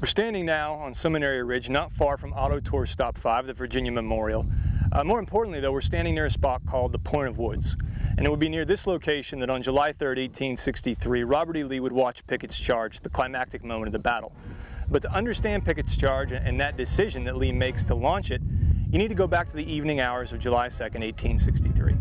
We're standing now on Seminary Ridge, not far from Auto Tour Stop 5, the Virginia Memorial. More importantly though, we're standing near a spot called the Point of Woods. And it would be near this location that on July 3rd, 1863, Robert E. Lee would watch Pickett's charge, the climactic moment of the battle. But to understand Pickett's charge and that decision that Lee makes to launch it, you need to go back to the evening hours of July 2nd, 1863.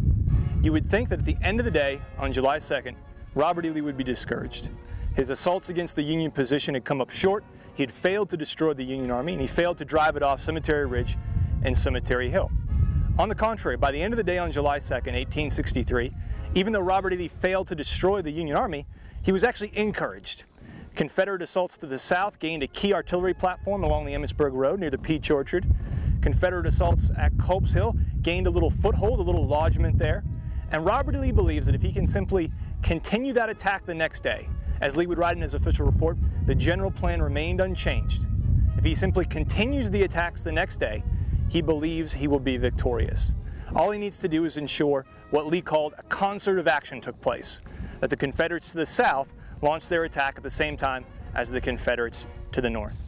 You would think that at the end of the day, on July 2nd, Robert E. Lee would be discouraged. His assaults against the Union position had come up short. He had failed to destroy the Union Army, and he failed to drive it off Cemetery Ridge and Cemetery Hill. On the contrary, by the end of the day on July 2nd, 1863, even though Robert E. Lee failed to destroy the Union Army, he was actually encouraged. Confederate assaults to the south gained a key artillery platform along the Emmitsburg Road near the Peach Orchard. Confederate assaults at Culp's Hill gained a little foothold, a little lodgment there. And Robert E. Lee believes that if he can simply continue that attack the next day, as Lee would write in his official report, the general plan remained unchanged. If he simply continues the attacks the next day, he believes he will be victorious. All he needs to do is ensure what Lee called a concert of action took place, that the Confederates to the south launched their attack at the same time as the Confederates to the north.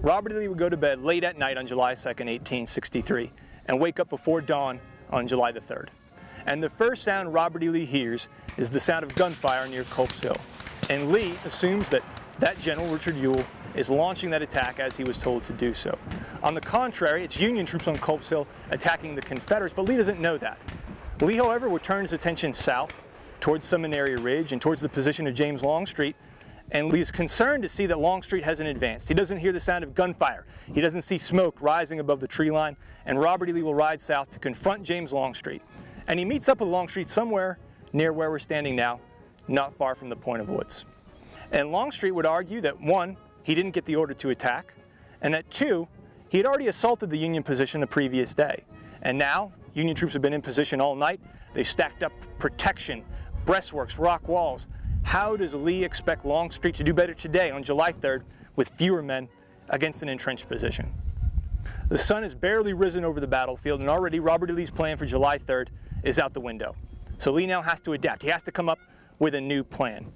Robert E. Lee would go to bed late at night on July 2nd, 1863, and wake up before dawn on July the 3rd. And the first sound Robert E. Lee hears is the sound of gunfire near Culp's Hill. And Lee assumes that General Richard Ewell is launching that attack as he was told to do so. On the contrary, it's Union troops on Culp's Hill attacking the Confederates, but Lee doesn't know that. Lee, however, would turn his attention south towards Seminary Ridge and towards the position of James Longstreet, and Lee is concerned to see that Longstreet hasn't advanced. He doesn't hear the sound of gunfire. He doesn't see smoke rising above the tree line, and Robert E. Lee will ride south to confront James Longstreet. And he meets up with Longstreet somewhere near where we're standing now, not far from the Point of Woods. And Longstreet would argue that, one, he didn't get the order to attack, and that, two, he had already assaulted the Union position the previous day. And now, Union troops have been in position all night. They've stacked up protection, breastworks, rock walls. How does Lee expect Longstreet to do better today on July 3rd with fewer men against an entrenched position? The sun has barely risen over the battlefield, and already Robert E. Lee's plan for July 3rd is out the window. So Lee now has to adapt. He has to come up with a new plan.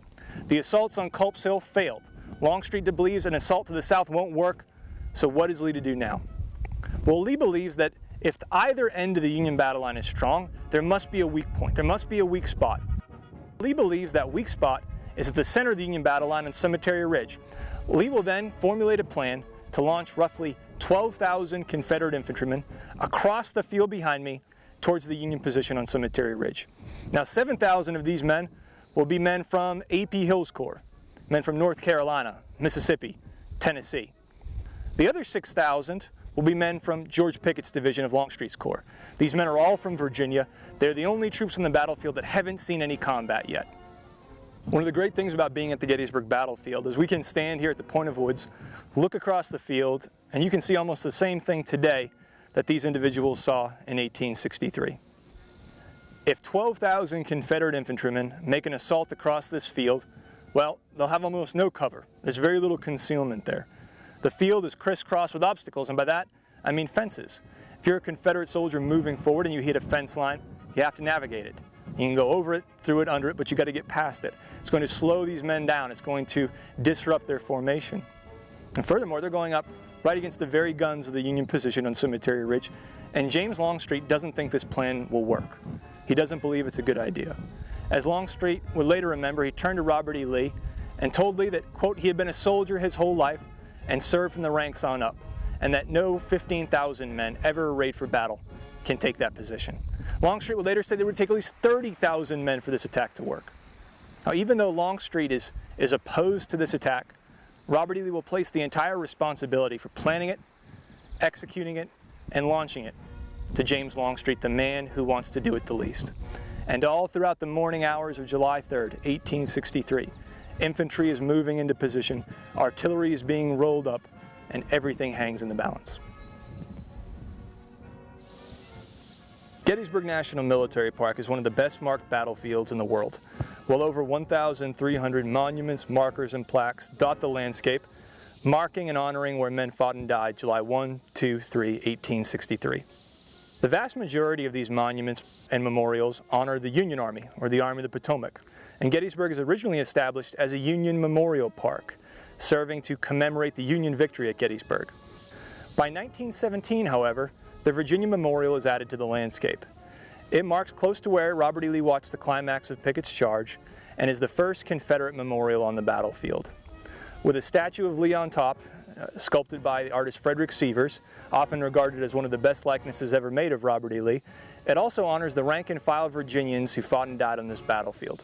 The assaults on Culp's Hill failed. Longstreet believes an assault to the south won't work, so what is Lee to do now? Well, Lee believes that if either end of the Union battle line is strong, there must be a weak point. There must be a weak spot. Lee believes that weak spot is at the center of the Union battle line on Cemetery Ridge. Lee will then formulate a plan to launch roughly 12,000 Confederate infantrymen across the field behind me towards the Union position on Cemetery Ridge. Now, 7,000 of these men will be men from A.P. Hill's Corps, men from North Carolina, Mississippi, Tennessee. The other 6,000 will be men from George Pickett's division of Longstreet's Corps. These men are all from Virginia. They're the only troops on the battlefield that haven't seen any combat yet. One of the great things about being at the Gettysburg battlefield is we can stand here at the Point of Woods, look across the field, and you can see almost the same thing today that these individuals saw in 1863. If 12,000 Confederate infantrymen make an assault across this field, well, they'll have almost no cover. There's very little concealment there. The field is crisscrossed with obstacles, and by that, I mean fences. If you're a Confederate soldier moving forward and you hit a fence line, you have to navigate it. You can go over it, through it, under it, but you got to get past it. It's going to slow these men down. It's going to disrupt their formation. And furthermore, they're going up right against the very guns of the Union position on Cemetery Ridge, and James Longstreet doesn't think this plan will work. He doesn't believe it's a good idea. As Longstreet would later remember, he turned to Robert E. Lee and told Lee that, quote, he had been a soldier his whole life and served from the ranks on up, and that no 15,000 men ever arrayed for battle can take that position. Longstreet would later say there would take at least 30,000 men for this attack to work. Now, even though Longstreet is opposed to this attack, Robert E. Lee will place the entire responsibility for planning it, executing it, and launching it to James Longstreet, the man who wants to do it the least. And all throughout the morning hours of July 3rd, 1863, infantry is moving into position, artillery is being rolled up, and everything hangs in the balance. Gettysburg National Military Park is one of the best marked battlefields in the world. Well over 1,300 monuments, markers, and plaques dot the landscape, marking and honoring where men fought and died July 1, 2, 3, 1863. The vast majority of these monuments and memorials honor the Union Army, or the Army of the Potomac, and Gettysburg is originally established as a Union Memorial Park. serving to commemorate the Union victory at Gettysburg. By 1917, however, the Virginia Memorial is added to the landscape. It marks close to where Robert E. Lee watched the climax of Pickett's charge and is the first Confederate memorial on the battlefield. With a statue of Lee on top, sculpted by the artist Frederick Sievers, often regarded as one of the best likenesses ever made of Robert E. Lee, it also honors the rank and file Virginians who fought and died on this battlefield.